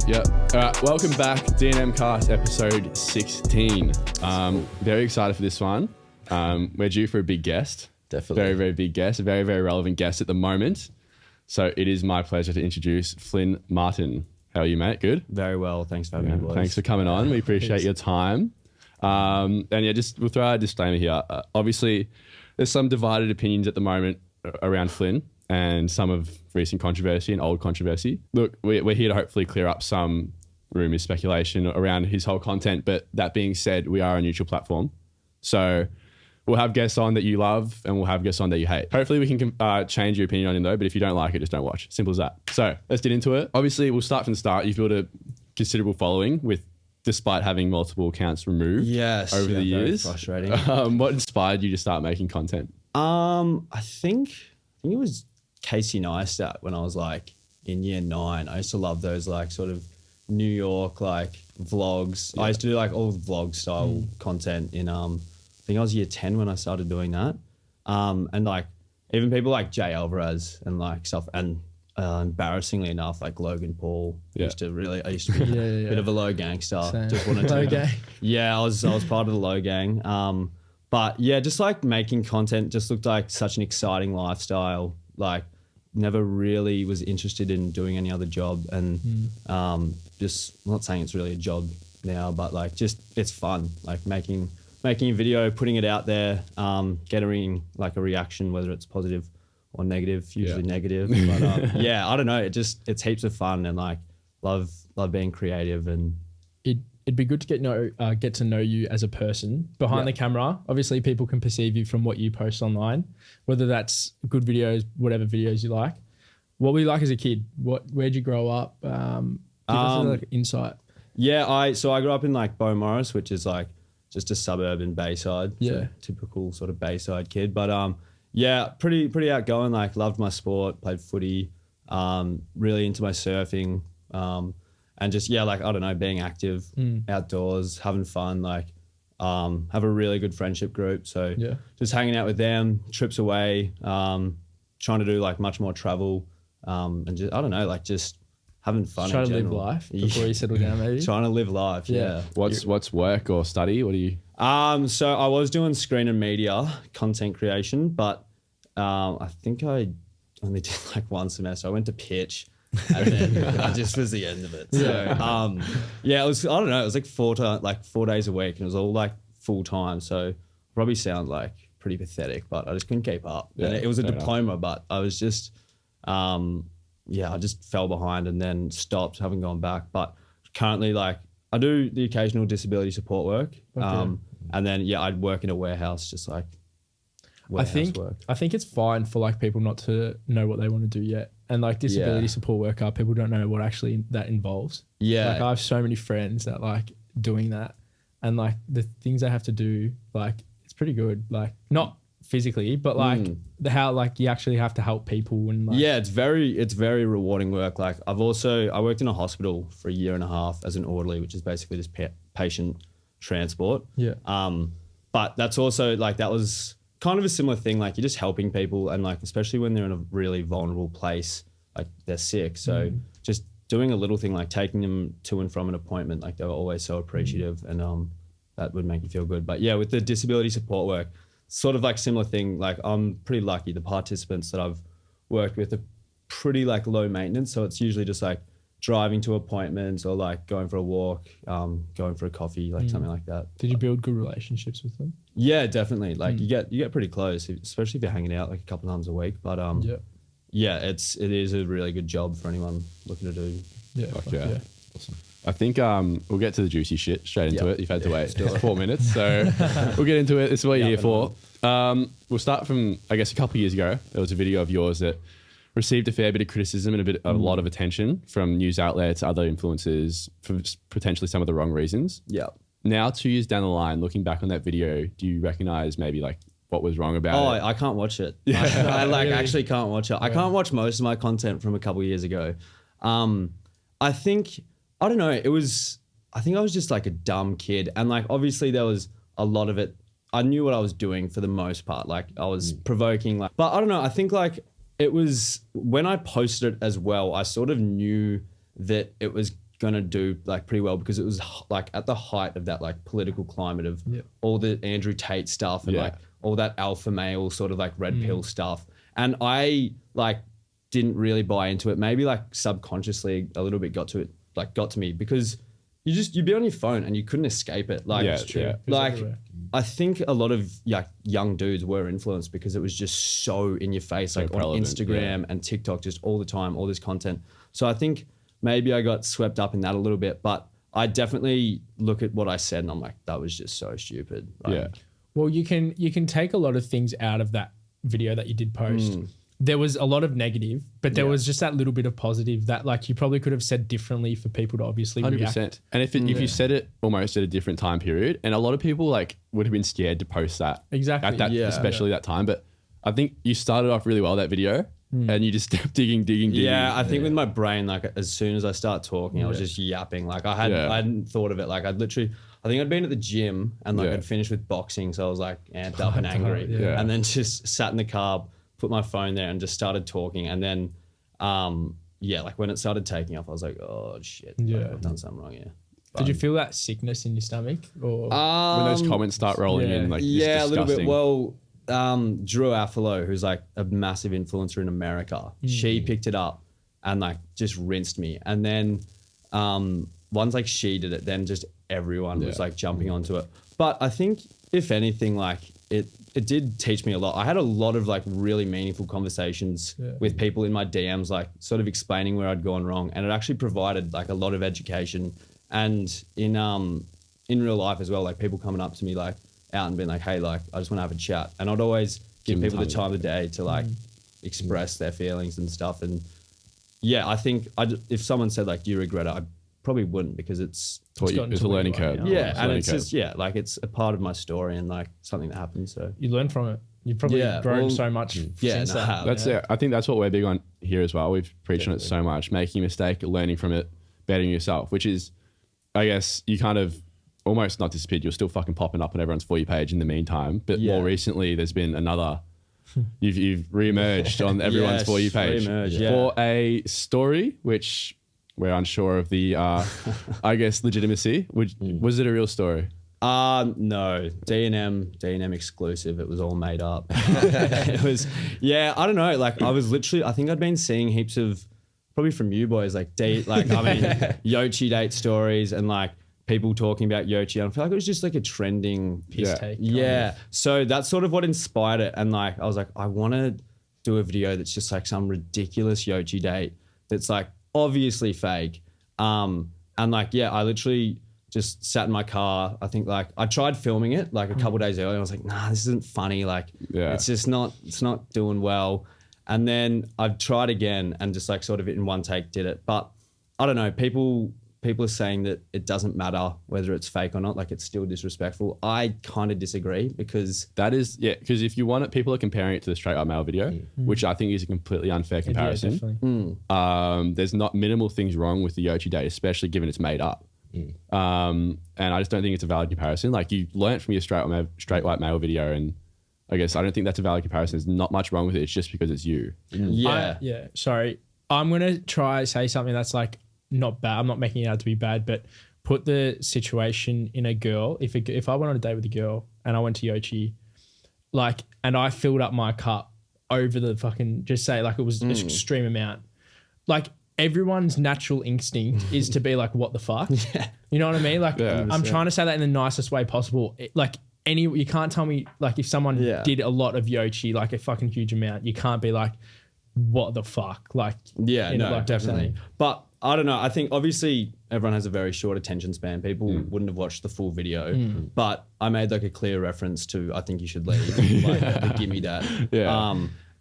Good, yeah. All right, welcome back. DNM Cast episode 16. Very excited for this one. We're due for a big guest. Definitely. Very, very big guest. A very, very relevant guest at the moment. So it is my pleasure to introduce Flynn Martin. How are you, mate? Good? Very well. Thanks for having me, boys. Thanks for coming on. We appreciate your time. And yeah, we'll throw out a disclaimer here. Obviously, there's some divided opinions at the moment around Flynn and some of recent controversy and old controversy. Look, we're here to hopefully clear up some rumours, speculation around his whole content. But that being said, we are a neutral platform. So we'll have guests on that you love and we'll have guests on that you hate. Hopefully we can change your opinion on him though, but if you don't like it, just don't watch. Simple as that. So let's get into it. Obviously, we'll start from the start. You've built a considerable following despite having multiple accounts removed over the years. Frustrating. What inspired you to start making content? I think it was Casey Neistat when I was like in year 9. I used to love those like sort of New York like vlogs. Yeah. I used to do like all vlog style content in I think I was year 10 when I started doing that. And like even people like Jay Alvarez and like stuff, and embarrassingly enough, like Logan Paul I used to be a bit of a low gangster. Same. Just wanted to Low gang. Yeah, I was part of the low gang. But yeah, just like making content just looked like such an exciting lifestyle. Like never really was interested in doing any other job, and just I'm not saying it's really a job now, but like just it's fun. Like making a video, putting it out there, getting like a reaction, whether it's positive or negative, usually negative. But yeah, I don't know. It's heaps of fun, and like love being creative. And it'd be good to get to know you as a person behind the camera. Obviously, people can perceive you from what you post online, whether that's good videos, whatever videos you like. What were you like as a kid? Where'd you grow up? Give us like insight. Yeah, I grew up in like Beaumaris, which is like just a suburb in Bayside. Yeah, so typical sort of Bayside kid. But yeah, pretty outgoing. Like loved my sport, played footy, really into my surfing. And just, like, I don't know, being active outdoors, having fun, like have a really good friendship group. So just hanging out with them, trips away, trying to do like much more travel, and just, I don't know, like just having fun. Trying to live life before you settle down, maybe. Trying to live life, yeah. What's work or study? What do you? So I was doing screen and media, content creation, but I think I only did like one semester. I went to pitch. And then that just was the end of it. So, it was, I don't know, it was like 4 days a week, and it was all like full time. So probably sound like pretty pathetic, but I just couldn't keep up. Yeah, and it was a diploma, but I was just, I just fell behind and then stopped, haven't gone back. But currently, like, I do the occasional disability support work. And then, I'd work in a warehouse, just like warehouse work. I think it's fine for like people not to know what they want to do yet. And like disability support worker, people don't know what actually that involves. Yeah. Like I have so many friends that like doing that, and like the things they have to do, like it's pretty good. Like not physically, but like how like you actually have to help people, and like, it's very rewarding work. Like I worked in a hospital for 1.5 years as an orderly, which is basically just patient transport. Yeah. But that's also like, that was kind of a similar thing. Like you're just helping people, and like especially when they're in a really vulnerable place, like they're sick. So just doing a little thing like taking them to and from an appointment, like they were always so appreciative, and that would make you feel good. But with the disability support work, sort of like similar thing. Like I'm pretty lucky. The participants that I've worked with are pretty like low maintenance. So it's usually just like driving to appointments or like going for a walk, going for a coffee, like something like that. Did you build good relationships with them? Yeah, definitely. Like you get pretty close, especially if you're hanging out like a couple of times a week. But it is a really good job for anyone looking to do. Yeah. Awesome. I think we'll get to the juicy shit straight into it. You've had to wait 4 minutes, so we'll get into it. This is what you're here for. We'll start from, I guess, a couple of years ago. There was a video of yours that received a fair bit of criticism and a lot of attention from news outlets, other influencers, for potentially some of the wrong reasons. Yeah. Now, 2 years down the line, looking back on that video, do you recognize maybe like what was wrong about it? Oh, I can't watch it. I like really? Actually can't watch it. I can't watch most of my content from a couple of years ago. I think, I don't know, I think I was just like a dumb kid. And like, obviously there was a lot of it. I knew what I was doing for the most part. Like I was provoking, like, but I don't know. I think like it was when I posted it as well, I sort of knew that it was gonna do like pretty well because it was like at the height of that like political climate of all the Andrew Tate stuff and like all that alpha male sort of like red pill stuff. And I like didn't really buy into it. Maybe like subconsciously a little bit got to me because you'd be on your phone and you couldn't escape it. Like, like I think a lot of young dudes were influenced because it was just so in your face, so like on Instagram and TikTok, just all the time, all this content. So I think maybe I got swept up in that a little bit, but I definitely look at what I said and I'm like, that was just so stupid. Like, well, you can take a lot of things out of that video that you did post. There was a lot of negative, but there was just that little bit of positive that like you probably could have said differently for people to obviously 100%. React. And if you said it almost at a different time period, and a lot of people like would have been scared to post that at that especially that time. But I think you started off really well that video, and you just kept digging. Yeah, I think with my brain, like as soon as I start talking, I was just yapping. Like I hadn't thought of it. Like I think I'd been at the gym and like I'd finished with boxing, so I was like amped up and angry, and then just sat in the car, put my phone there and just started talking. And then, like when it started taking off, I was like, oh shit, like, I've done something wrong here. Did you feel that sickness in your stomach? Or when those comments start rolling in, like a little bit. Well, Drew Affalo, who's like a massive influencer in America, she picked it up and like just rinsed me. And then once like she did it, then just everyone was like jumping onto it. But I think if anything, like it did teach me a lot. I had a lot of like really meaningful conversations with people in my DMs, like sort of explaining where I'd gone wrong. And it actually provided like a lot of education. And in real life as well, like people coming up to me like out and being like, hey, like I just want to have a chat. And I'd always give people the time of the day to like express their feelings and stuff. And yeah, I think if someone said like, do you regret it? I probably wouldn't, because it's a learning curve. Yeah, and it's just like it's a part of my story and like something that happened. So you learn from it. You've probably grown so much since that. That's it. I think that's what we're big on here as well. We've preached on it so much, making a mistake, learning from it, bettering yourself, which is, I guess, you kind of almost not disappeared. You're still fucking popping up on everyone's For You page in the meantime. But more recently, there's been another. You've re-emerged on everyone's For You page for a story which we're unsure of the, I guess, legitimacy. Was it a real story? No, DNM exclusive. It was all made up. It was, I don't know. Like I was literally, I think I'd been seeing heaps of, probably from you boys, Yochi date stories and like people talking about Yochi. I feel like it was just like a trending piss take. Yeah. So that's sort of what inspired it. And like, I was like, I want to do a video that's just like some ridiculous Yochi date that's like obviously fake. And like, I literally just sat in my car. I think like I tried filming it like a couple days earlier. I was like, nah, this isn't funny. Like it's just it's not doing well. And then I've tried again and just like sort of in one take did it. But I don't know, people are saying that it doesn't matter whether it's fake or not, like it's still disrespectful. I kind of disagree because that is, because if you want it, people are comparing it to the straight up male video, which I think is a completely unfair comparison. There's not minimal things wrong with the Yochi date, especially given it's made up. And I just don't think it's a valid comparison. Like you learnt from your straight white male video, and I guess I don't think that's a valid comparison. There's not much wrong with it. It's just because it's you. Sorry. I'm going to try say something that's like not bad. I'm not making it out to be bad, but put the situation in a girl. If I went on a date with a girl and I went to Yochi, like, and I filled up my cup over the fucking, just say like it was an extreme amount, like everyone's natural instinct is to be like, what the fuck? You know what I mean? Like I'm trying to say that in the nicest way possible. You can't tell me like if someone did a lot of Yochi, like a fucking huge amount, you can't be like, what the fuck? Like, definitely. But I don't know. I think obviously everyone has a very short attention span. People wouldn't have watched the full video, but I made like a clear reference to, I think you should leave, like give me that.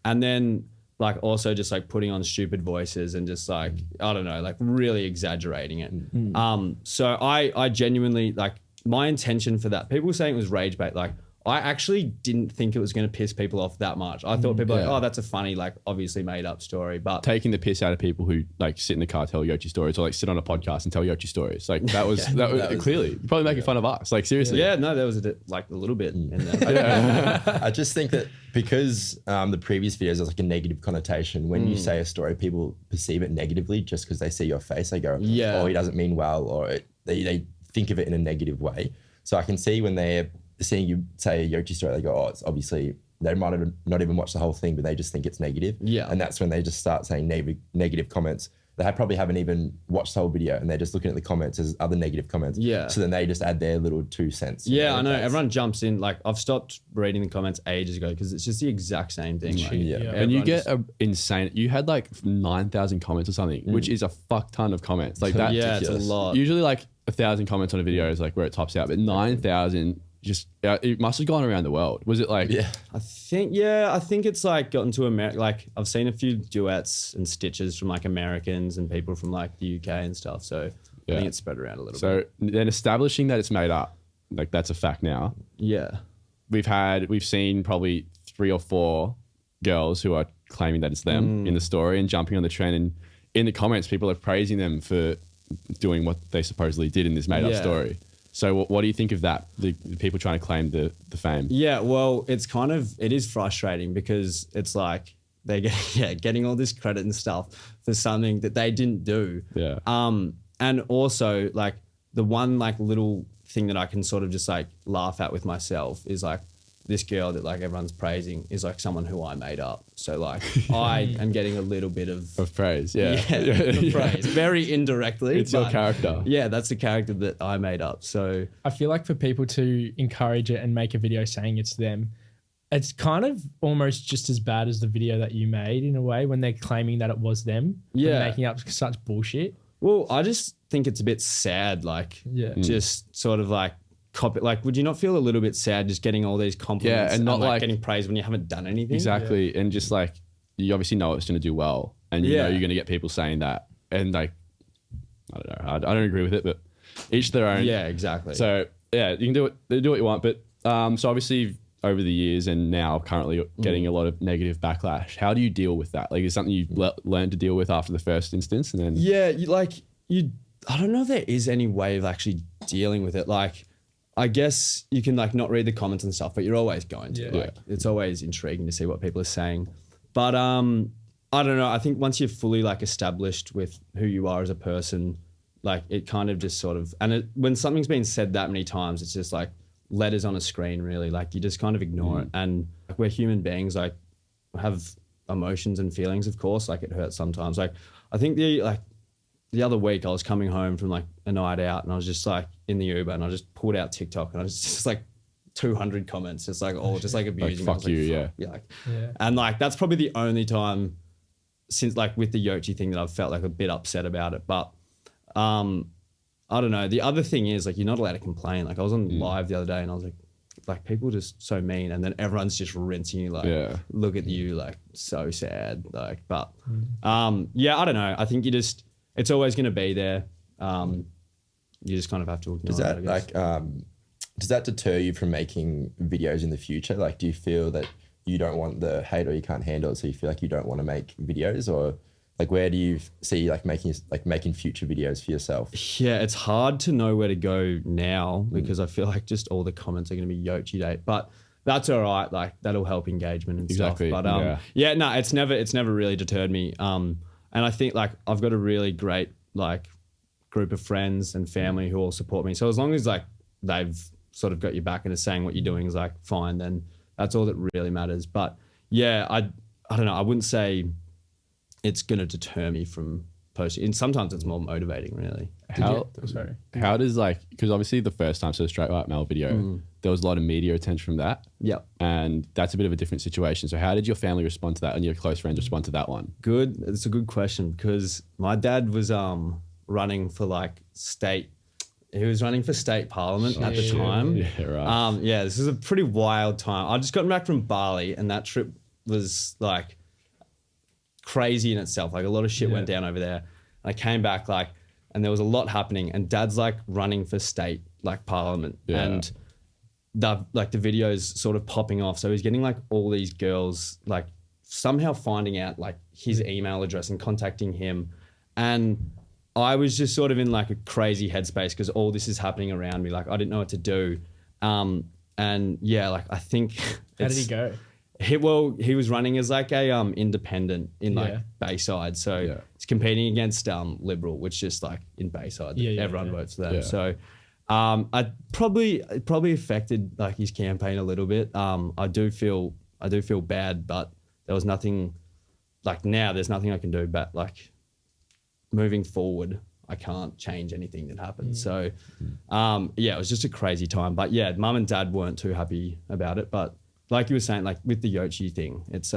And then like also just like putting on stupid voices and just like, I don't know, like really exaggerating it. So I genuinely like my intention for that, people were saying it was rage bait. Like I actually didn't think it was going to piss people off that much. I thought people were like, oh, that's a funny, like obviously made up story. But taking the piss out of people who like sit in the car, tell Yochi stories, or like sit on a podcast and tell Yochi stories. Like that was, that was clearly you're probably making fun of us. Like seriously. Yeah, no, there was a little bit in there. I just think that because the previous videos has like a negative connotation, when you say a story, people perceive it negatively just because they see your face. They go, oh, he doesn't mean well, or they think of it in a negative way. So I can see when they're seeing you say a Yochi story, they go, oh, it's obviously, they might have not even watched the whole thing, but they just think it's negative. Yeah. And that's when they just start saying negative comments. They probably haven't even watched the whole video and they're just looking at the comments as other negative comments. Yeah. So then they just add their little 2 cents. Yeah, I know. Everyone jumps in. Like I've stopped reading the comments ages ago because it's just the exact same thing. Like, And you get insane. You had like 9,000 comments or something, which is a fuck ton of comments. Like that. Yeah, it's a lot. Usually like 1,000 comments on a video is like where it tops out, but 9,000 just it must have gone around the world. Was it like? Yeah. I think it's like gotten to America. Like I've seen a few duets and stitches from like Americans and people from like the UK and stuff. So I think it's spread around a little bit. So then establishing that it's made up, like that's a fact now. Yeah. We've seen probably 3 or 4 girls who are claiming that it's them in the story and jumping on the trend, and in the comments people are praising them for doing what they supposedly did in this made up story. So what do you think of that? The people trying to claim the fame? Yeah, well, it is frustrating because it's like they're getting all this credit and stuff for something that they didn't do. Yeah. And also like the one like little thing that I can sort of just like laugh at with myself is like this girl that like everyone's praising is like someone who I made up. So like I am getting a little bit of praise. Praise very indirectly. It's your character. Yeah, that's the character that I made up. So I feel like for people to encourage it and make a video saying it's them, it's kind of almost just as bad as the video that you made in a way when they're claiming that it was them. Yeah. Making up such bullshit. Well, I just think it's a bit sad, like just sort of like copy. Like, would you not feel a little bit sad just getting all these compliments and not like getting praise when you haven't done anything? Exactly. And just like, you obviously know it's going to do well and you know you're going to get people saying that. And like, I don't know, I don't agree with it, but each their own. Yeah, exactly. So yeah, you can do what you want. But so obviously over the years and now currently getting a lot of negative backlash. How do you deal with that? Like, is it something you've learned to deal with after the first instance? And then I don't know if there is any way of actually dealing with it. Like, I guess you can like not read the comments and stuff, but you're always going to. Like, it's always intriguing to see what people are saying. But I don't know. I think once you're fully like established with who you are as a person, like it kind of just sort of, and when something's been said that many times, it's just like letters on a screen, really. Like you just kind of ignore it. And like, we're human beings, like have emotions and feelings, of course. Like it hurts sometimes. Like I think the other week I was coming home from like a night out and I was just like in the Uber and I just pulled out TikTok and I was just like 200 comments, just like all just like abusing. Like, fuck you, And like that's probably the only time since like with the Yochi thing that I've felt like a bit upset about it. But I don't know. The other thing is like you're not allowed to complain. Like I was on live the other day and I was like people are just so mean, and then everyone's just rinsing you like look at you, like so sad. Like but I don't know. I think it's always going to be there. You just kind of have to ignore it, I guess. Does that deter you from making videos in the future? Like, do you feel that you don't want the hate or you can't handle it, so you feel like you don't want to make videos? Or like, where do you see like making future videos for yourself? Yeah, it's hard to know where to go now because I feel like just all the comments are going to be Yochi date, but that's all right. Like that'll help engagement and stuff. But it's never really deterred me. And I think like I've got a really great like group of friends and family who all support me. So as long as like they've sort of got your back and are saying what you're doing is like fine, then that's all that really matters. But yeah, I don't know. I wouldn't say it's going to deter me from posting. And sometimes it's more motivating, really. How does like, because obviously the first time, so the straight white male video, there was a lot of media attention from that. Yep. And that's a bit of a different situation. So how did your family respond to that and your close friends respond to that one? Good. It's a good question because my dad was running for like state. He was running for state parliament at the time. Yeah, right. This is a pretty wild time. I just got back from Bali and that trip was like crazy in itself. Like a lot of shit went down over there. And I came back like, and there was a lot happening and dad's like running for state like parliament. And the videos sort of popping off. So he's getting like all these girls like somehow finding out like his email address and contacting him. And I was just sort of in like a crazy headspace because all this is happening around me. Like I didn't know what to do. And yeah, like I think how did he go? He was running as like a independent in like Bayside. So he's competing against Liberal, which just like in Bayside, everyone votes for them. Yeah. So it probably affected like his campaign a little bit. I do feel bad, but there was nothing like now there's nothing I can do, but like moving forward, I can't change anything that happened. So it was just a crazy time. But yeah, mum and dad weren't too happy about it. But like you were saying, like with the Yochi thing, it's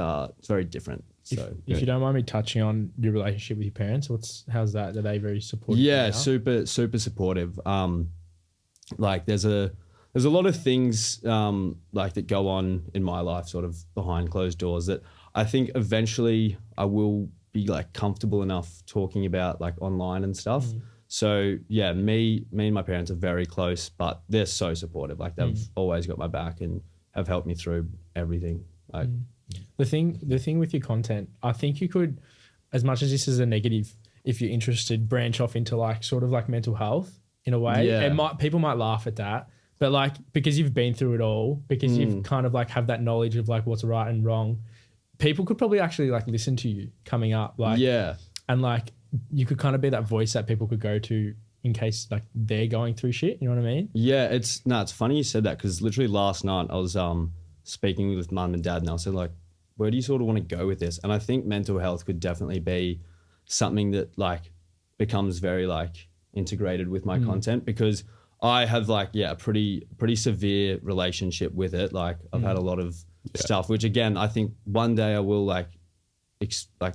very different. So if you don't mind me touching on your relationship with your parents, how's that? Are they very supportive? Yeah, super supportive. Like there's a lot of things like that go on in my life sort of behind closed doors that I think eventually I will be like comfortable enough talking about like online and stuff. So yeah, me and my parents are very close, but they're so supportive. Like they've always got my back and have helped me through everything. Like the thing with your content, I think you could, as much as this is a negative, if you're interested, branch off into like sort of like mental health in a way. Yeah. People might laugh at that, but like because you've been through it all, because you've kind of like have that knowledge of like what's right and wrong, people could probably actually like listen to you coming up. Like and like you could kind of be that voice that people could go to in case like they're going through shit. You know what I mean? Yeah, it's funny you said that because literally last night I was speaking with mum and dad and I said like, where do you sort of want to go with this? And I think mental health could definitely be something that like becomes very like integrated with my content because I have like a pretty severe relationship with it. Like I've had a lot of stuff, which again I think one day I will like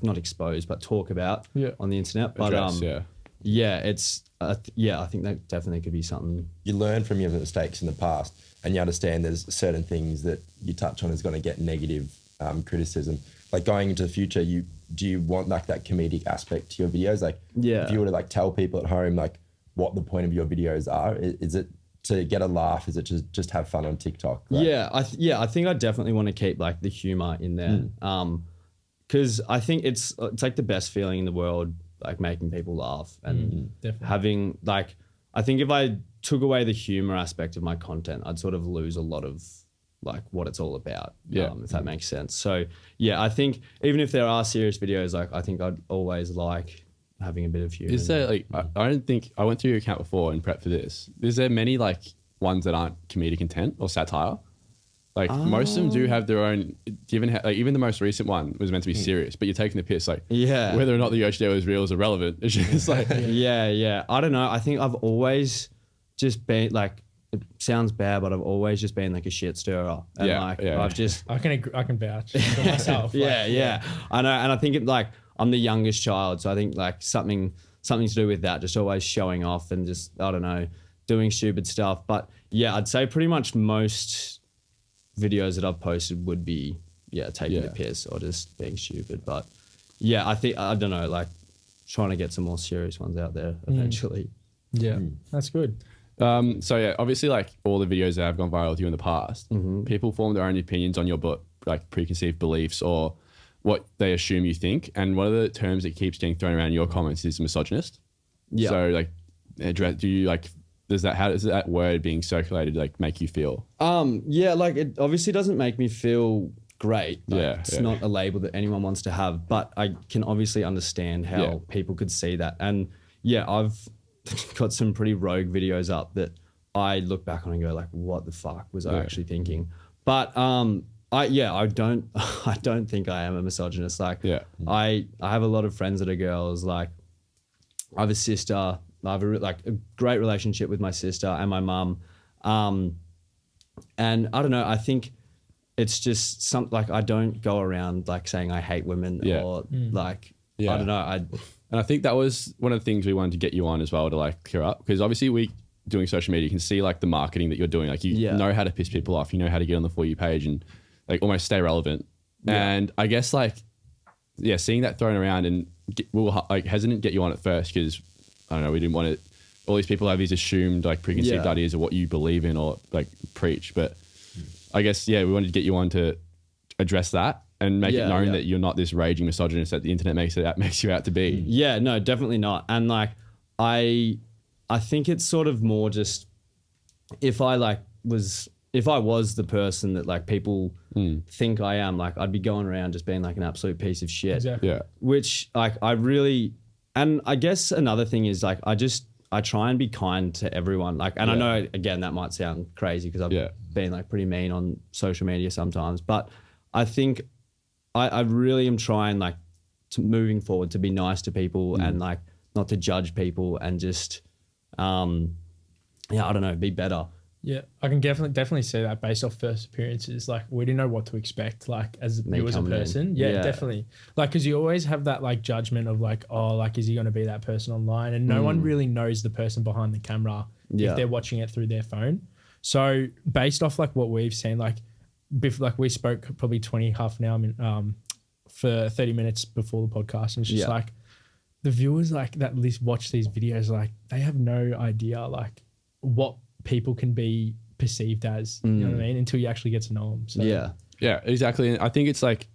not expose but talk about on the internet. But it's I think that definitely could be something. You learn from your mistakes in the past and you understand there's certain things that you touch on is going to get negative criticism. Like going into the future, do you want like that comedic aspect to your videos? Like if you were to like tell people at home like what the point of your videos are, is it to get a laugh? Is it to just have fun on TikTok? Right? I think I definitely want to keep like the humor in there. Because I think it's like the best feeling in the world, like making people laugh and having like, I think if I took away the humor aspect of my content, I'd sort of lose a lot of like what it's all about. If that makes sense. So I think even if there are serious videos, like I think I'd always like having a bit of humor. Is there like, I don't think, I went through your account before and prepped for this. Is there many like ones that aren't comedic intent or satire? Like most of them do have their own, given like even the most recent one was meant to be serious, but you're taking the piss. Like whether or not the Yoshi was real is irrelevant. It's just like I don't know. I think I've always just been like, it sounds bad, but I've always just been like a shit stirrer. And I've just I can vouch for myself. I know, and I think it like I'm the youngest child, so I think like something to do with that, just always showing off and just I don't know, doing stupid stuff. But I'd say pretty much most videos that I've posted would be taking the piss or just being stupid. But I think I don't know, like trying to get some more serious ones out there eventually. That's good. So obviously like all the videos that have gone viral with you in the past, people form their own opinions on your like preconceived beliefs or what they assume you think. And one of the terms that keeps getting thrown around in your comments is misogynist. So like, do you like, how does that word being circulated like make you feel? Like it obviously doesn't make me feel great. Like, it's not a label that anyone wants to have, but I can obviously understand how people could see that. And I've got some pretty rogue videos up that I look back on and go like, what the fuck was I actually thinking? But I don't think I am a misogynist. Like I have a lot of friends that are girls. Like I have a sister. I have a great relationship with my sister and my mum. And I don't know, I think it's just something like I don't go around like saying I hate women or like, I don't know. And I think that was one of the things we wanted to get you on as well to like clear up, because obviously we doing social media, you can see like the marketing that you're doing. Like you know how to piss people off, you know how to get on the For You page and like almost stay relevant. And I guess like, seeing that thrown around and we were like hesitant to get you on at first because I don't know, we didn't want it all these people have these assumed like preconceived ideas of what you believe in or like preach. But I guess, we wanted to get you on to address that and make it known that you're not this raging misogynist that the internet makes you out to be. Yeah, no, definitely not. And like, I think it's sort of more just if I was the person that like people think I am, like I'd be going around just being like an absolute piece of shit. Exactly. Yeah. Which like I really, and I guess another thing is like I try and be kind to everyone. Like, and I know again that might sound crazy because I've been like pretty mean on social media sometimes, but I think I really am trying like moving forward to be nice to people and like not to judge people and just I don't know, be better. Yeah, I can definitely see that based off first appearances. Like, we didn't know what to expect, like, as you as a person. Yeah, definitely. Like, because you always have that, like, judgment of, like, oh, like, is he going to be that person online? And no one really knows the person behind the camera if they're watching it through their phone. So, based off, like, what we've seen, like we spoke probably half an hour for 30 minutes before the podcast. And it's just, like, the viewers, like, that at least watch these videos, like, they have no idea, like, what people can be perceived as, you know what I mean, until you actually get to know them. So. Yeah, exactly. And I think it's like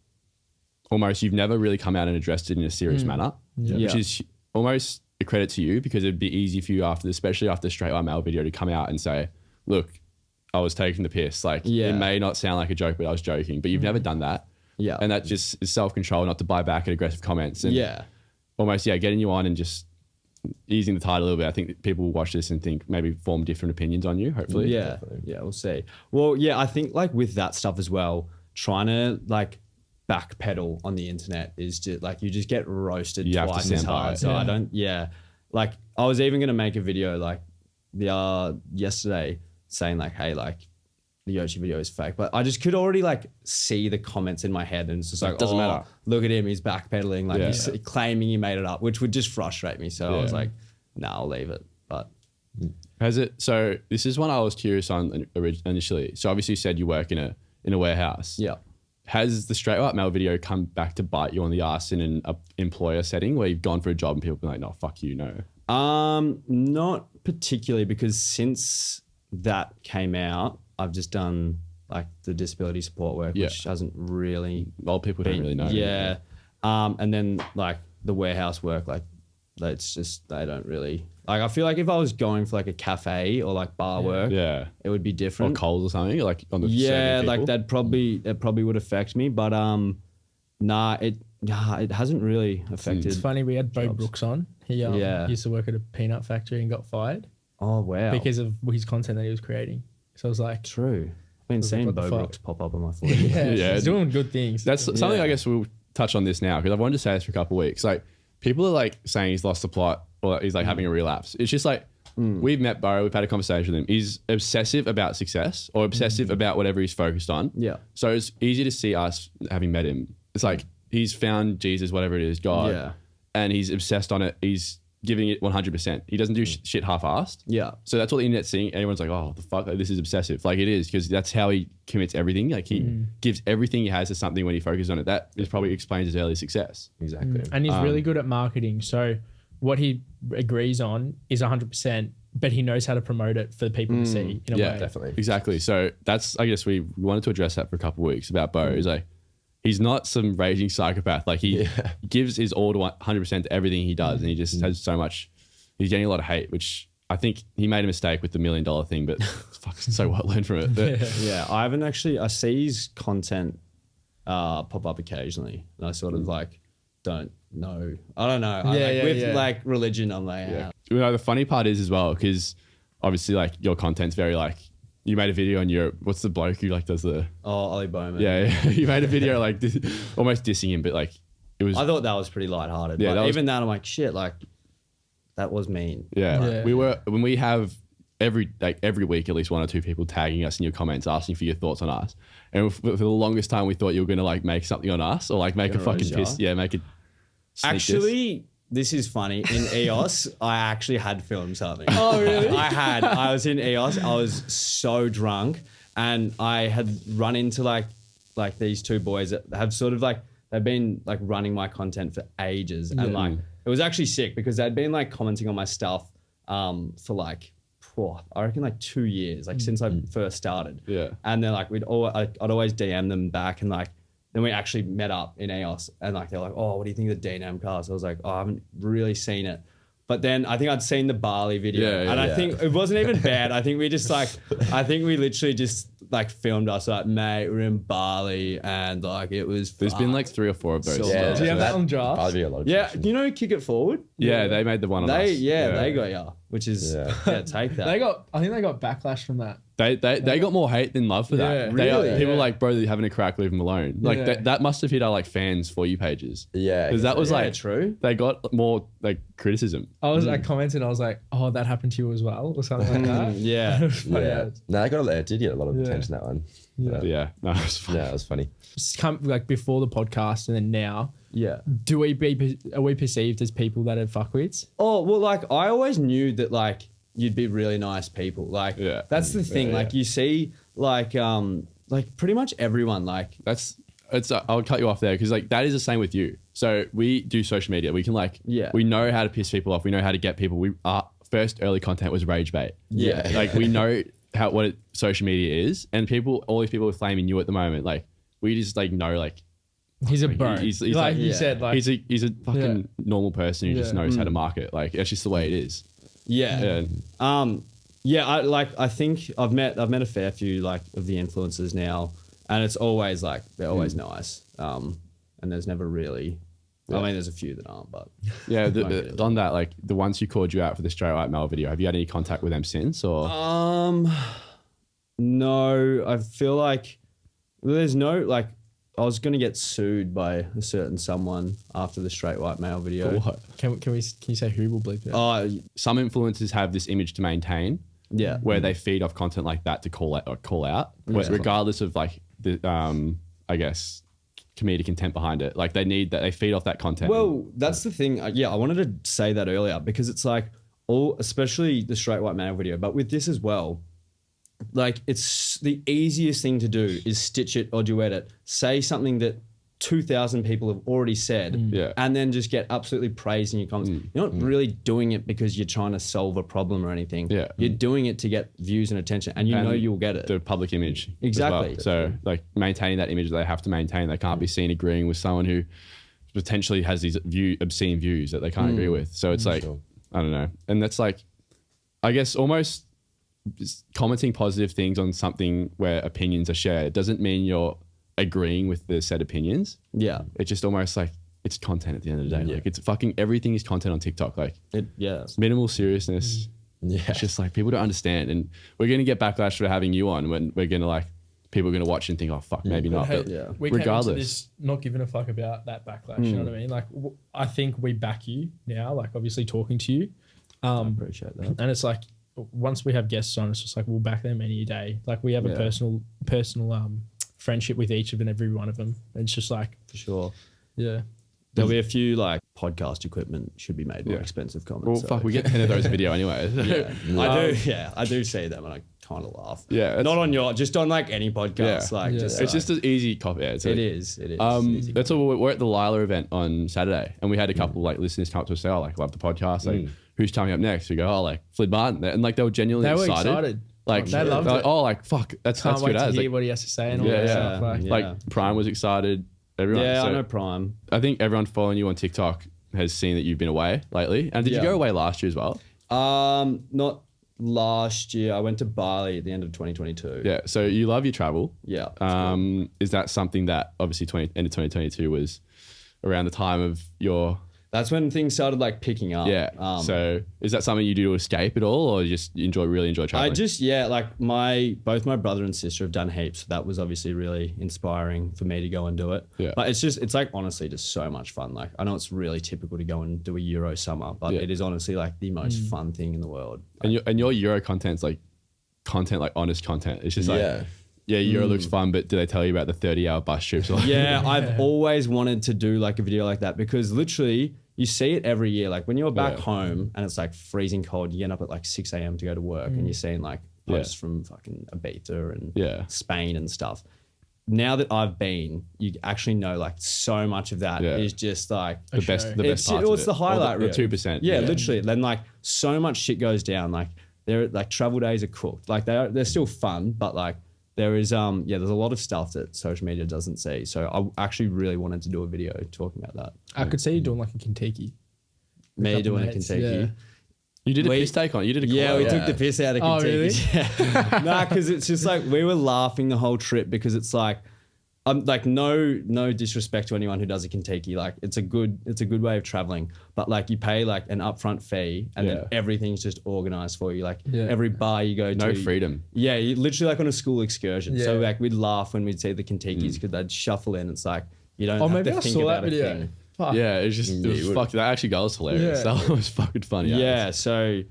almost you've never really come out and addressed it in a serious manner, which is almost a credit to you because it'd be easy for you especially after the straight white male video to come out and say, look, I was taking the piss. Like it may not sound like a joke, but I was joking, but you've never done that. Yeah. And that just is self-control, not to buy back at aggressive comments. And almost, getting you on and just easing the tide a little bit. I think people will watch this and think maybe form different opinions on you, hopefully. Yeah, we'll see. Well, I think like with that stuff as well, trying to like backpedal on the internet is just like you just get roasted twice as hard. So I don't, like I was even going to make a video like yesterday saying like, hey, like the Yoshi video is fake, but I just could already like see the comments in my head and it's just like, doesn't matter. Look at him, he's backpedaling, like he's claiming he made it up, which would just frustrate me. So I was like, nah, I'll leave it. But so this is one I was curious on initially. So obviously you said you work in a warehouse. Yeah. Has the straight white male video come back to bite you on the ass in an employer setting where you've gone for a job and people be like, no, fuck you, no? Not particularly, because since that came out, I've just done like the disability support work, which hasn't really... Well, people don't really know. Yeah. And then like the warehouse work, like it's just, they don't really... Like I feel like if I was going for like a cafe or like bar work, it would be different. Or Coles or something, like on the like that probably would affect me, but it hasn't really affected. It's funny, we had Bo Brooks on. He used to work at a peanut factory and got fired. Oh wow! Because of his content that he was creating. So I was like, true. I've been seeing Bo Brooks pop up on my phone. He's doing good things. That's something I guess we'll touch on this now because I've wanted to say this for a couple of weeks. Like people are like saying he's lost the plot or he's like having a relapse. It's just like we've met Bo, we've had a conversation with him. He's obsessive about success or obsessive about whatever he's focused on. Yeah. So it's easy to see us having met him. It's like he's found Jesus, whatever it is, God, and he's obsessed on it. He's giving it 100%. He doesn't do shit half-assed. Yeah. So that's what the internet's seeing. Everyone's like, oh, the fuck, like, this is obsessive. Like it is, because that's how he commits everything. Like he gives everything he has to something when he focuses on it. That is probably explains his early success. Exactly. And he's really good at marketing. So what he agrees on is 100%, but he knows how to promote it for the people to see in a way. Definitely. Exactly. So that's, I guess we wanted to address that for a couple of weeks about Bo. He's like, he's not some raging psychopath. Like he gives his all to 100% to everything he does. And he just has so much, he's getting a lot of hate, which I think he made a mistake with the $1 million thing, but fucking so what, learn from it. But I haven't actually, I see his content pop up occasionally and I sort of like, don't know. I don't know. Like religion, I'm like, You know, the funny part is as well, because obviously like your content's very like, you made a video on what's the bloke who like does the... Oh, Ollie Bowman. Yeah. You made a video like almost dissing him, but like it was... I thought that was pretty lighthearted. Yeah, but even that I'm like, shit, like that was mean. Yeah. When we have every week at least one or two people tagging us in your comments asking for your thoughts on us. And for the longest time we thought you were going to like make something on us or like make a fucking piss. Yeah, make it... Actually... This is funny. In EOS, I actually had filmed something. Oh, really? I was in EOS. I was so drunk and I had run into like these two boys that have sort of like, they've been like running my content for ages. And like, it was actually sick because they'd been like commenting on my stuff for like, I reckon like 2 years, like since I first started. Yeah. And then like I'd always DM them back, and like then we actually met up in EOS, and like they're like, oh, what do you think of the DNM cars? I was like, oh, I haven't really seen it. But then I think I'd seen the Bali video, and I think it wasn't even bad. I think we literally just like filmed us like, mate, we're in Bali, and like it was. There's been like 3 or 4 of those. So Do you have that on draft? Bali a lot of Yeah, you know, Kick It Forward. Yeah, they made the one on us. They got ya, which is take that. I think they got backlash from that. They got more hate than love for that. Yeah, really? People were like, bro, they're having a crack, leave them alone. Like Yeah. that must have hit our like fans For You pages. Yeah. Because that was like true. They got more like criticism. I commented, I was like, oh, that happened to you as well, or something like that. Yeah. Yeah. No, it did get a lot of attention, that one. But yeah, no, it was fun. Yeah, it was funny. Just like before the podcast and then now, Yeah. are we perceived as people that are fuckwits? Oh, well, like I always knew that like you'd be really nice people. Like that's the thing. Like you see like pretty much everyone like I'll cut you off there because like that is the same with you. So we do social media. We can like we know how to piss people off. We know how to get people. Our first early content was rage bait. Yeah. Like we know social media is, and all these people are flaming you at the moment. Like we just like know like He's a bro. He's like you said, like he's a fucking normal person who just knows how to market. Like it's just the way it is. Yeah. I think I've met a fair few like of the influencers now, and it's always like they're always nice. And there's never really. I mean, there's a few that aren't, but yeah. On that, like the ones who called you out for the straight white male video, have you had any contact with them since? Or no, I feel like there's no like. I was gonna get sued by a certain someone after the straight white male video. what? can you say who will bleep it? Some influencers have this image to maintain. Yeah. Where they feed off content like that to call out, regardless of like the I guess comedic intent behind it. Like they need that, they feed off that content. Well, that's the thing. I wanted to say that earlier because it's like especially the straight white male video, but with this as well, like it's the easiest thing to do is stitch it or duet it, say something that 2,000 people have already said, and then just get absolutely praised in your comments. You're not really doing it because you're trying to solve a problem or anything. Yeah. You're doing it to get views and attention, and you know you'll get it. The public image. Exactly. As well. So like maintaining that image, they have to maintain. They can't be seen agreeing with someone who potentially has these obscene views that they can't agree with. So it's like, I don't know. And that's like, I guess almost commenting positive things on something where opinions are shared doesn't mean you're agreeing with the said opinions. Yeah. It's just almost like it's content at the end of the day. Like it's fucking everything is content on TikTok. Like it's minimal seriousness. Yeah. It's just like people don't understand. And we're going to get backlash for having you on when we're going to like, people are going to watch and think, oh fuck, maybe not. Hey, but we regardless. Came into this not giving a fuck about that backlash. You know what I mean? Like I think we back you now, like obviously talking to you. I appreciate that. And it's like, once we have guests on, it's just like, we'll back them any day. Like we have a personal friendship with each of and every one of them. And it's just like, for sure. Yeah. There'll be a few like podcast equipment should be made more expensive comments. Well, fuck, we get 10 of those video anyway. I do see them and I kind of laugh. Yeah. Not on just on like any podcast. It's just an easy copy. It is. That's all. We're at the Lila event on Saturday and we had a couple like listeners come up to us say, oh, like love the podcast. Like who's coming up next? We go, oh, like Flynn Martin. And like they were genuinely excited. Like they loved it. Like, oh, like fuck, that's can't wait good. To as. hear Like, what he has to say and all that stuff. Like Prime was excited. Everyone. Yeah, I know Prime. I think everyone following you on TikTok has seen that you've been away lately. And did you go away last year as well? Not last year. I went to Bali at the end of 2022. Yeah. So you love your travel. Yeah. Is that something that obviously end of 2022 was around the time of your? That's when things started like picking up. Yeah. So is that something you do to escape at all, or you just really enjoy traveling? I just like both my brother and sister have done heaps. So that was obviously really inspiring for me to go and do it. Yeah. But it's like honestly just so much fun. Like I know it's really typical to go and do a Euro summer, but it is honestly like the most fun thing in the world. And your Euro content's like content, like honest content. It's just like Euro looks fun, but do they tell you about the 30-hour bus trips? Yeah, I've always wanted to do like a video like that because literally you see it every year. Like when you're back home and it's like freezing cold, you get up at like 6 a.m. to go to work and you're seeing like posts from fucking Ibiza and Spain and stuff. now that I've been, you actually know like so much of that is just like the best parts. It's the highlight reel. The 2%. Yeah, literally. Then like so much shit goes down. Like they're like travel days are cooked. Like they're still fun, but like there is there's a lot of stuff that social media doesn't see. So I actually really wanted to do a video talking about that. I could see you doing like a Kentucky. Me doing a Kentucky. Yeah. You did a piss take on. You did a yeah, we took the piss out of Kentucky. Oh, really? Yeah. Nah, because it's just like we were laughing the whole trip because it's like, like no disrespect to anyone who does a Kentucky. Like it's a good way of traveling, but like you pay like an upfront fee and then everything's just organized for you. Like every bar you go to, no freedom. Yeah, you literally like on a school excursion. So like we'd laugh when we'd see the Kentuckys because they'd shuffle in. It's like you don't have to think about a thing. Fuck. Yeah, it was fuck. That actually was hilarious. Yeah. That was fucking funny. Yeah, so,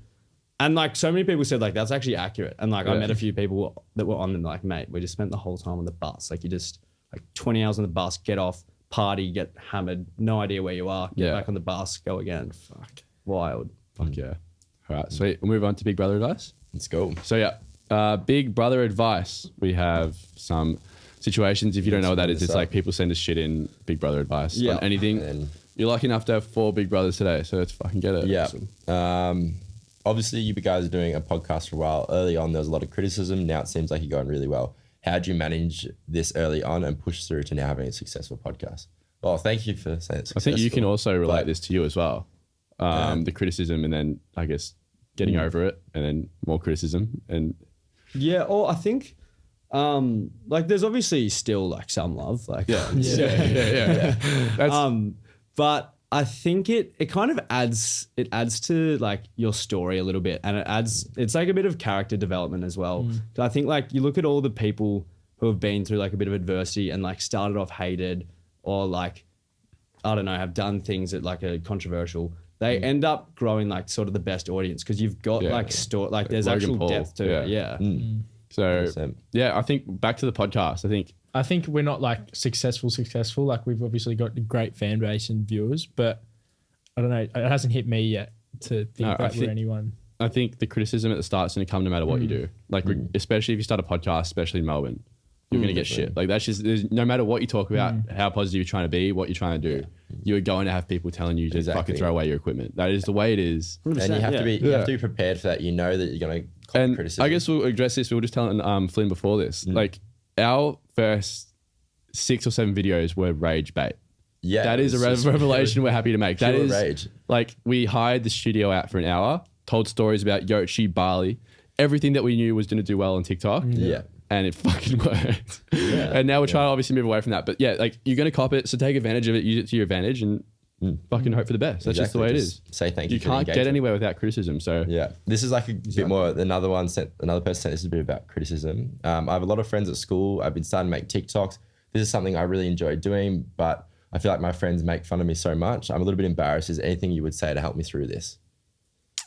and like so many people said like that's actually accurate. And like I met a few people that were on them like, mate, we just spent the whole time on the bus. Like you just like 20 hours on the bus, get off, party, get hammered, no idea where you are, get back on the bus, go again. Fuck, wild. Fuck yeah. All right, sweet. We'll move on to Big Brother advice. Let's go. So yeah, Big Brother advice. We have some situations. If you don't know what that is, it's like people send us shit in Big Brother advice on anything. And you're lucky enough to have 4 Big Brothers today, so let's fucking get it. Yeah. Awesome. Obviously, you guys are doing a podcast for a while. Early on, there was a lot of criticism. Now it seems like you're going really well. How do you manage this early on and push through to now having a successful podcast? Well, thank you for saying it's successful. I think you can also relate this to you as well. The criticism and then I guess getting over it and then more criticism and I think like there's obviously still like some love, like yeah. But I think it kind of adds to like your story a little bit, and it's like a bit of character development as well. I think like you look at all the people who have been through like a bit of adversity and like started off hated or like I don't know have done things that like are controversial. They end up growing like sort of the best audience because you've got like there's Logan actual Paul. depth to it. Yeah. So I think back to the podcast. I think we're not like successful. Like we've obviously got a great fan base and viewers, but I don't know. It hasn't hit me yet to think we're anyone. I think the criticism at the start is going to come no matter what you do. Like especially if you start a podcast, especially in Melbourne, you're going to get shit. Like that's just no matter what you talk about, how positive you're trying to be, what you're trying to do, you're going to have people telling you to fucking throw away your equipment. That is the way it is. And you have to be prepared for that. You know that you're going to cop criticism. I guess we'll address this. We were just telling Flynn before this. Like our first 6 or 7 videos were rage bait. Yeah, that is a revelation we're happy to make. That is rage. Like we hired the studio out for an hour, told stories about Yochi, Bali, everything that we knew was going to do well on TikTok. Yeah. And it fucking worked. Yeah. And now we're trying to obviously move away from that. But yeah, like you're going to cop it. So take advantage of it, use it to your advantage and fucking hope for the best. That's just the way it is. Say thank you. You can't get anywhere without criticism. So yeah, this is like a bit more. Another person said this is a bit about criticism. I have a lot of friends at school. I've been starting to make TikToks. This is something I really enjoy doing, but I feel like my friends make fun of me so much. I'm a little bit embarrassed. Is there anything you would say to help me through this?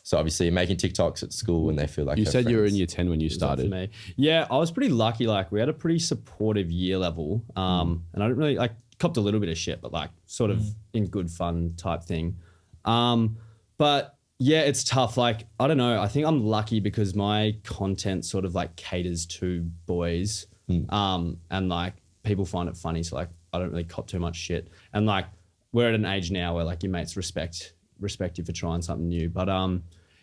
So obviously you're making TikToks at school when they feel like you said friends. You were in year 10 when you started. Me. Yeah, I was pretty lucky. Like we had a pretty supportive year level. And I didn't really like copped a little bit of shit, but like sort of in good fun type thing. But yeah, it's tough. Like, I don't know. I think I'm lucky because my content sort of like caters to boys. And like people find it funny. So like, I don't really cop too much shit. And like, we're at an age now where like your mates respect you for trying something new. But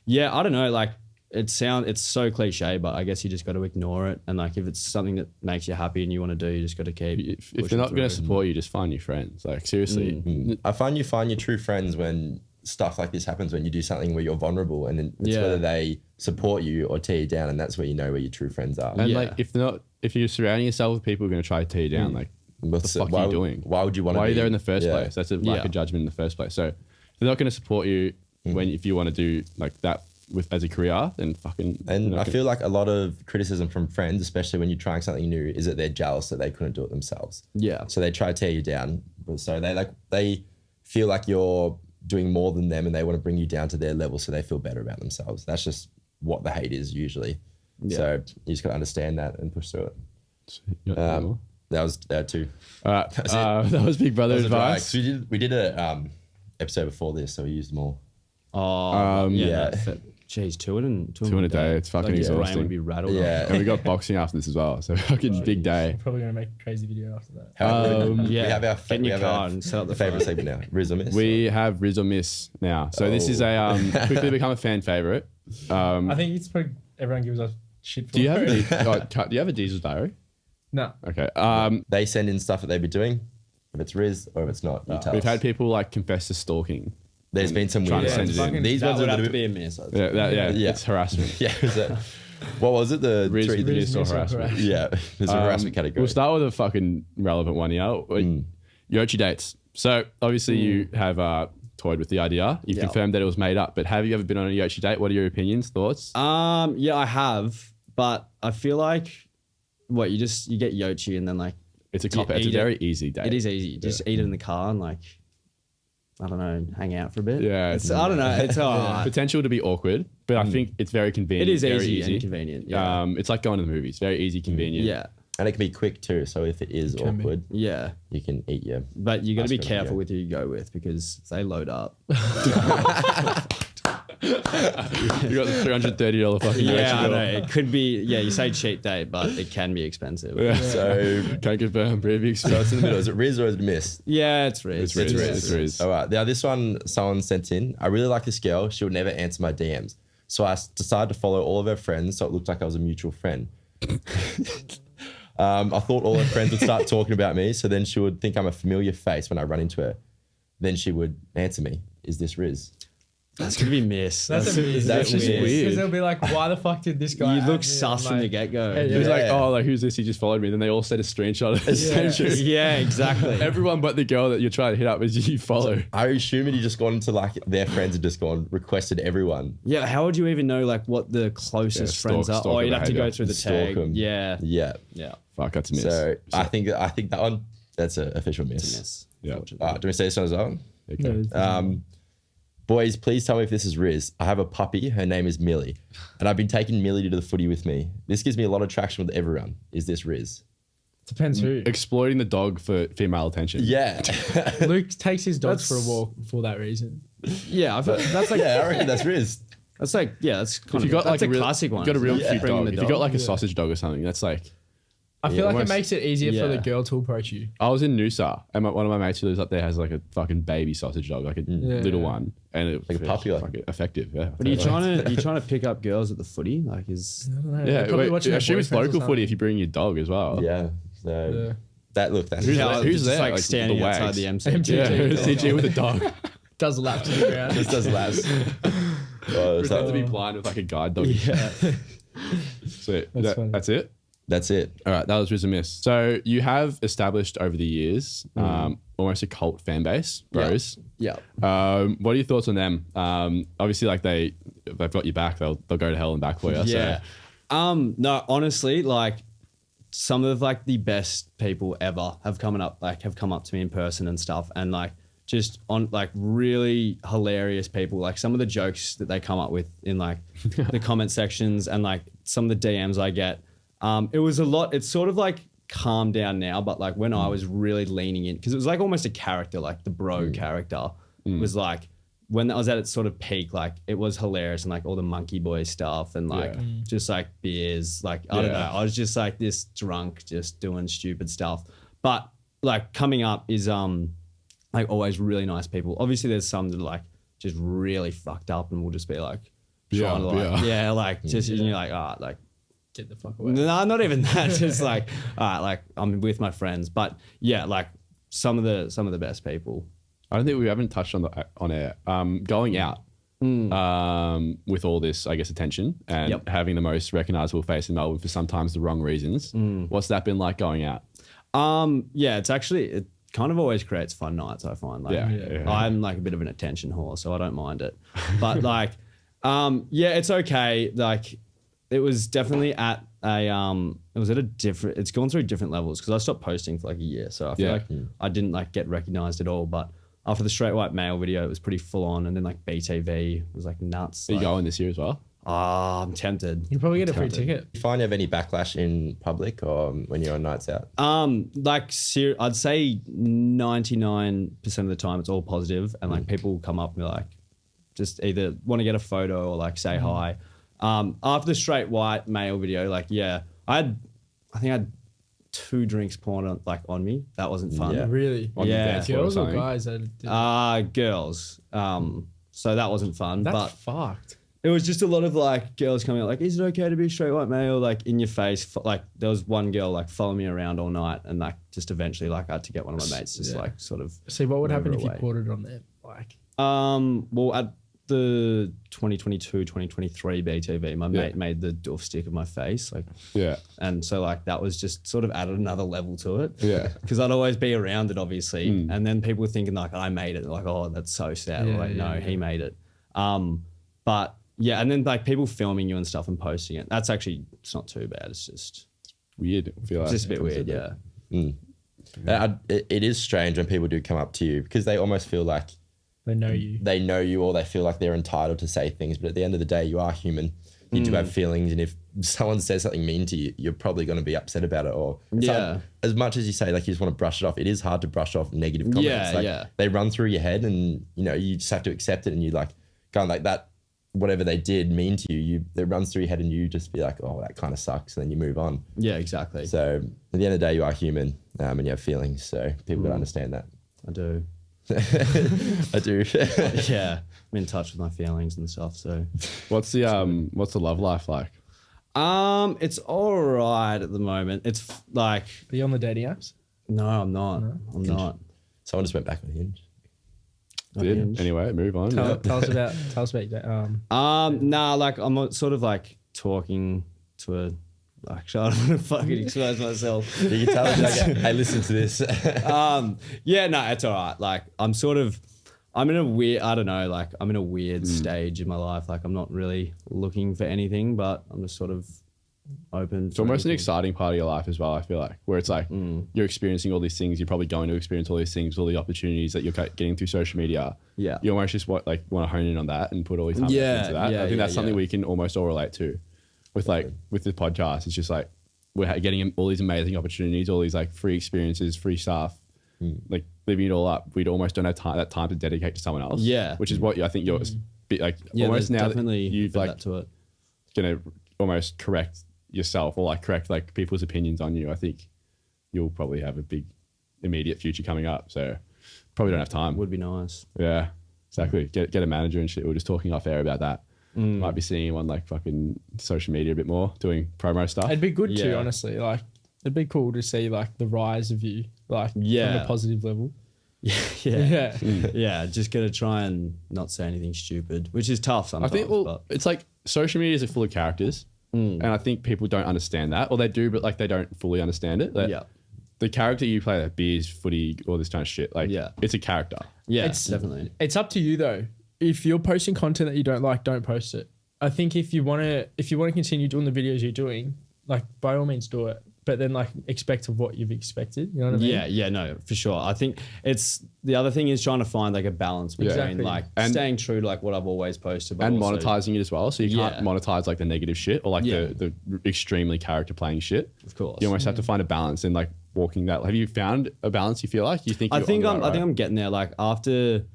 yeah, I don't know. Like it's so cliche, but I guess you just got to ignore it. And like if it's something that makes you happy and you want to do, you just got to keep. If they're not going to support you, just find new friends. Like seriously, I find you find your true friends when stuff like this happens. When you do something where you're vulnerable, and it's whether they support you or tear you down, and that's where you know where your true friends are. And like if you're surrounding yourself with people who are going to try to tear you down, like what the fuck are you doing? Why would you want to? Why are you there in the first place? That's a lack of judgment in the first place. So if they're not going to support you if you want to do like that as a career, then fucking. And I feel like a lot of criticism from friends, especially when you're trying something new, is that they're jealous that they couldn't do it themselves. Yeah. So they try to tear you down. So they feel like you're doing more than them, and they want to bring you down to their level, so they feel better about themselves. That's just what the hate is usually. Yeah. So you just got to understand that and push through it. That was 2. All right. That was Big Brother advice. We did a episode before this, so we used them all. Oh, yeah. Geez, two in a day. It's fucking your brain exhausting. would be rattled. Yeah. And we got boxing after this as well. So fucking big day. We're probably gonna make a crazy video after that. We have our Get in your car and set up the favorite phone. segment now. Riz or miss? We have Riz or Miss now. So this is a quickly become a fan favorite. I think it's probably everyone gives us shit for. Do you have it. do you have a Diezel diary? No. Okay. They send in stuff that they've been doing. If it's Riz or if it's not, you tell We've us. had people like confess to stalking. There's been some Trying weird to send ones. it in. These That ones are would a have little to bit. be a miss. Yeah, it's harassment. Yeah, is that, what was it? The Riz, three- Riz or Miss or harassment. harassment. Yeah, there's a harassment category. We'll start with a fucking relevant one here. Yochi dates. So obviously you have toyed with the idea. You've confirmed that it was made up, but have you ever been on a Yochi date? What are your opinions, thoughts? Yeah, I have, but I feel like you get Yochi and then like It's a do you cop out. It's a eat it? very easy date. it is easy. Just eat it in the car and like I don't know, hang out for a bit. Yeah, I don't know. It's alright. potential to be awkward, but I think it's very convenient. It is very easy and convenient. Yeah. It's like going to the movies. Very easy, convenient. yeah. And it can be quick too. So if it is can be. awkward, Yeah. you can eat your. But you got to be That's good, careful yeah. with who you go with because they load up. You got the $330 fucking Yeah, Yochi I bill. know. It could be, you say cheap date, but it can be expensive. Yeah. So, Can't confirm previous. so it's in the middle. Is it Riz or is it Miss? Yeah, it's Riz. It's Riz. It's Riz. All right. Now this one, someone sent in. I really like this girl. She would never answer my DMs. So I decided to follow all of her friends, so it looked like I was a mutual friend. I thought all her friends would start talking about me, so then she would think I'm a familiar face when I run into her. Then she would answer me. Is this Riz? That's going to be Miss. That's a miss. That's just weird. Because they'll be like, why the fuck did this guy? You add look me? sus I'm from the like, get-go. Hey, He was like, Yeah. oh, like who's this? He just followed me. Then they all sent a screenshot of it. Yeah, exactly. Everyone but the girl that you're trying to hit up is you follow. I assume he just gone into like their friends had just gone requested everyone. Yeah, how would you even know like what the closest Yeah, friends are? stalker Oh, you'd have to go behaviour. through the Stalk tag. 'em. Yeah, Yeah. yeah. Fuck, that's a miss. So I think that one that's an official miss. Miss. Yeah. Unfortunately. Do we say this one as well? Okay. Boys, please tell me if this is Riz. I have a puppy. Her name is Millie. And I've been taking Millie to the footy with me. This gives me a lot of traction with everyone. Is this Riz? Depends who. Exploiting the dog for female attention. Yeah. Luke takes his dogs for a That's- walk for that reason. Yeah, I feel, that's like yeah, I reckon that's Riz. that's like that's kind If you got that's like a real, classic one. you got a real isn't it? cute Bringing dog. the If you got like a sausage dog or something, that's like. I feel Yeah, like almost- it makes it easier for the Yeah. girl to approach you. I was in Noosa and one of my mates who lives up there has like a fucking baby sausage dog, like a little one, and it Like a was puppy, like- fucking effective. Yeah. But are you trying to pick up girls at the footy? Like is I don't know. Yeah, They're probably wait, watching I their assume it's boyfriends or local something. footy if you bring your dog as well. Yeah. So Yeah. that's Who's Yeah, there? Who's just there? like Like, standing the outside wags. the MC. Yeah, MCG. CG with a dog. Does laps to the ground. just does laps. Oh, Pretend to be so blind with like a guide dog. Yeah. So funny. that's it. that's it. All right, that was Riz and Miss. So you have established over the years almost a cult fan base, Brousse. Yeah. What are your thoughts on them? Obviously, like they've got your back. They'll go to hell and back for you. Yeah. So. No, honestly, like some of like the best people ever have come up to me in person and stuff, and like just on like really hilarious people. Like some of the jokes that they come up with in like the comment sections and like some of the DMs I get. It was a lot. It's sort of like calmed down now, but like when I was really leaning in, because it was like almost a character, like the bro character was like. When I was at its sort of peak, like it was hilarious and like all the monkey boy stuff and like just like beers, like I don't know. I was just like this drunk, just doing stupid stuff. But like coming up is like always really nice people. Obviously, there's some that are like just really fucked up and will just be like, trying to, like like just and you're like, like Get the fuck away. no, not even that. Just like like I'm with my friends. But yeah, like some of the best people. I don't think we haven't touched on air. Going out with all this, I guess, attention and having the most recognizable face in Melbourne for sometimes the wrong reasons. What's that been like going out? Yeah, it kind of always creates fun nights, I find. Like, I'm like a bit of an attention whore, so I don't mind it. But like, yeah, it's okay. Like, it was definitely at it's gone through different levels because I stopped posting for like a year, so I feel like I didn't like get recognized at all. But after the straight white male video, it was pretty full on, and then like BTV was like nuts. Are you Like, going this year as well? I'm tempted. You probably get a free ticket. Do you find you have any backlash in public or when you're on nights out? Like I'd say 99% of the time it's all positive, and like people will come up and be like, just either want to get a photo or like say hi. After the straight white male video, like, yeah, I think I had 2 drinks poured on me. That wasn't fun. Yeah. Really? Yeah. Girls or guys? That Girls. So that wasn't fun. That's but fucked. it was just a lot of like girls coming out like, is it okay to be a straight white male? Like in your face. Like there was one girl like following me around all night, and like just eventually like I had to get one of my mates just like sort of. See, what would happen if you away. poured it on them? Like, well, at the 2022, 2023 BTV, my mate made the doof stick of my face, like, and so like that was just sort of added another level to it, because I'd always be around it, obviously, and then people were thinking like I made it, like, oh, that's so sad, like no, he made it, but yeah, and then like people filming you and stuff and posting it, that's actually, it's not too bad, it's just weird. I feel like it's just a bit weird, It is strange when people do come up to you because they almost feel like they know you, or they feel like they're entitled to say things. But at the end of the day, you are human. You do have feelings, and if someone says something mean to you, you're probably going to be upset about it. Or as much as you say, like, you just want to brush it off, it is hard to brush off negative comments. They run through your head, and you just have to accept it. And you like kind of like that, whatever they did mean to you, it runs through your head, and you just be like, oh, that kind of sucks, and then you move on. Yeah, exactly. So at the end of the day, you are human, and you have feelings. So people got to understand that. I do. I do. Yeah, I'm in touch with my feelings and stuff. So, what's the love life like? It's all right at the moment. It's like, are you on the dating apps? No, I'm not. I'm not. Someone just went back on Hinge. Anyway, move on. Tell us about that. Nah, like I'm sort of like talking to a. Actually, I don't want to fucking expose myself. You can tell them, like, hey, listen to this. Yeah, no, it's all right. Like I'm in a weird, I don't know, like I'm in a weird stage in my life. Like I'm not really looking for anything, but I'm just sort of open. It's almost an exciting part of your life as well, I feel like, where it's like you're experiencing all these things. You're probably going to experience all these things, all the opportunities that you're getting through social media. Yeah. You almost just want to hone in on that and put all your time into that. I think that's something we can almost all relate to. With this podcast, it's just like we're getting all these amazing opportunities, all these like free experiences, free stuff, like living it all up. We almost don't have that time to dedicate to someone else. Yeah, which is what I think you're like almost now that you've like to it, gonna almost correct yourself or like correct like people's opinions on you. I think you'll probably have a big immediate future coming up. So probably don't have time. Would be nice. Yeah, exactly. Get a manager and shit. We were just talking off air about that. Might be seeing him on like fucking social media a bit more, doing promo stuff. It'd be good too, honestly. Like it'd be cool to see like the rise of you, like from a positive level. Yeah. Just gotta try and not say anything stupid, which is tough sometimes. I think it's like social media is full of characters, and I think people don't understand that, or they do, but like they don't fully understand it. The character you play, like beers, footy, all this kind of shit, like it's a character. Yeah, it's definitely. It's up to you though. If you're posting content that you don't like, don't post it. I think if you want to continue doing the videos you're doing, like by all means do it. But then like expect of what you've expected. You know what I mean? Yeah, no, for sure. I think it's the other thing is trying to find like a balance between like staying true to like what I've always posted, but and monetizing it as well. So you can't monetize like the negative shit or like the extremely character playing shit. Of course, you almost have to find a balance and like walking that. Have you found a balance? You feel like you think? I think I'm getting there. Like after,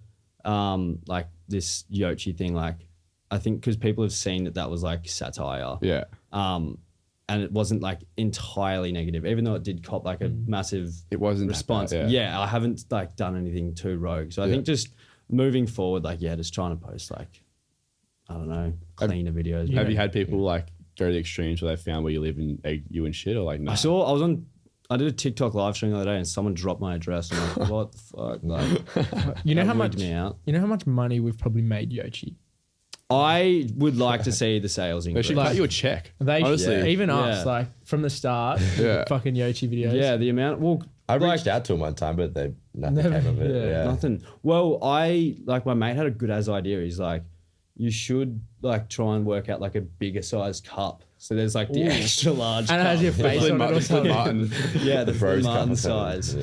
like this Yochi thing, like I think because people have seen that was like satire. Yeah. And it wasn't like entirely negative, even though it did cop like a massive response. Yeah, I haven't like done anything too rogue. So I think just moving forward, like just trying to post like, I don't know, cleaner videos. Have you had people like go to the extremes where they found where you live and egg you and shit, or like? Nah? I did a TikTok live stream the other day and someone dropped my address and I'm like, what the fuck? Like, you know how much money we've probably made, Yochi? I would like to see the sales increase. They should cut you a check. Honestly, even us, like from the start, fucking Yochi videos. Yeah, the amount. Well, I reached out to him one time, but nothing came of it. Yeah. Nothing. Well, my mate had a good as idea. He's like, you should like try and work out like a bigger size cup. So there's like the extra large and it has your face on it or something. Yeah, the Flynn Martin size,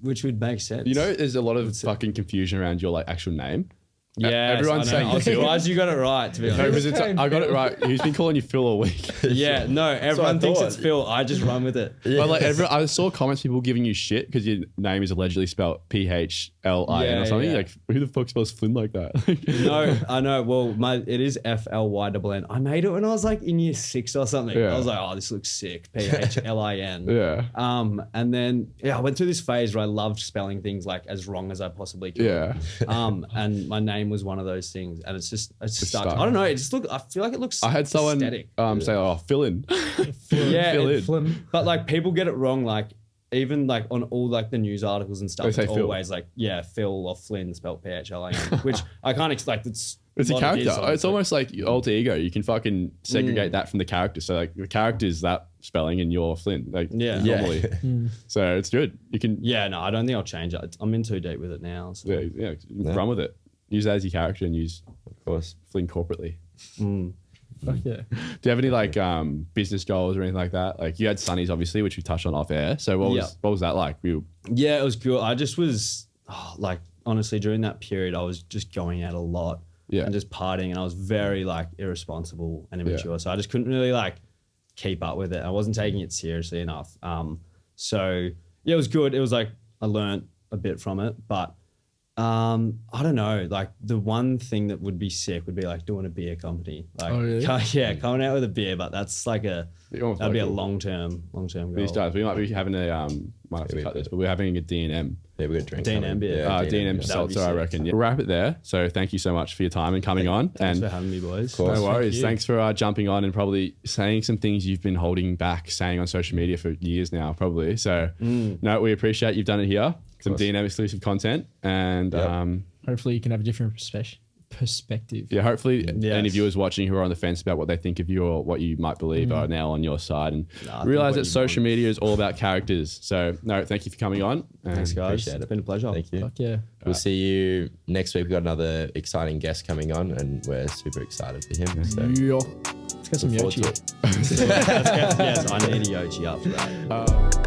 which would make sense. You know, there's a lot of fucking confusion around your like actual name. Yeah, everyone's saying I was surprised you got it right, to be No, honest. because I got it right. He's been calling you Phil all week. Yeah, no, everyone thinks thought. it's Phil. I just run with it. But like I saw comments people giving you shit because your name is allegedly spelled Phlin or something. Yeah. Like, who the fuck spells Flynn like that? No, I know. Well, it is Flyn. I made it when I was like in year 6 or something. Yeah. I was like, oh, this looks sick. Phlin. Yeah. And then I went through this phase where I loved spelling things like as wrong as I possibly could. Yeah. And my name was one of those things, and it's stuck. stuck. I don't know. It just I feel like it looks. I had someone aesthetic. say, "Oh, fill in." Yeah, Fill in. Flynn. but like people get it wrong. Like even like on all like the news articles and stuff, They it's say Phil. always like Phil or Flynn spelled Phlin, which I can't expect. It's a lot of character. Diezel, It's almost like your alter ego. You can fucking segregate that from the character. So like the character is that spelling and you're Flynn. Like Yeah. normally. So it's good. You can Yeah, no, I don't think I'll change it. I'm in too deep with it now. So. yeah, run with it. Use that as your character and use Of course. Flynn corporately. Fuck yeah. Do you have any like business goals or anything like that? Like you had Sunnies obviously, which we touched on off air. So what was that like? Yeah, it was good. I just was like honestly during that period I was just going out a lot and just partying, and I was very like irresponsible and immature. So I just couldn't really like keep up with it. I wasn't taking it seriously enough. So yeah, it was good. It was like I learned a bit from it, but I don't know. Like the one thing that would be sick would be like doing a beer company. Like, coming out with a beer, but that's like that'd be a long term goal. These guys, we might be having might have to cut this, but we're having a DNM. Yeah, we're gonna drink DNM beer. DNM seltzer, I reckon. Yeah. We'll wrap it there. So thank you so much for your time and coming on. Thanks for having me, boys. course. No worries. Thank you. Thanks for jumping on and probably saying some things you've been holding back, saying on social media for years now, probably. So no, we appreciate you've done it here. Some DNM exclusive content, and Hopefully you can have a different perspective. yeah, hopefully any viewers watching who are on the fence about what they think of you or what you might believe are now on your side, and realize that social media is all about characters. So no, thank you for coming on. Thanks, guys. Appreciate it. It's been a pleasure. Thank you. Fuck yeah. We'll see you next week. We've got another exciting guest coming on, and we're super excited for him. So Yeah. Let's get some look forward Yochi. to it. Yes, I need a Yochi after that.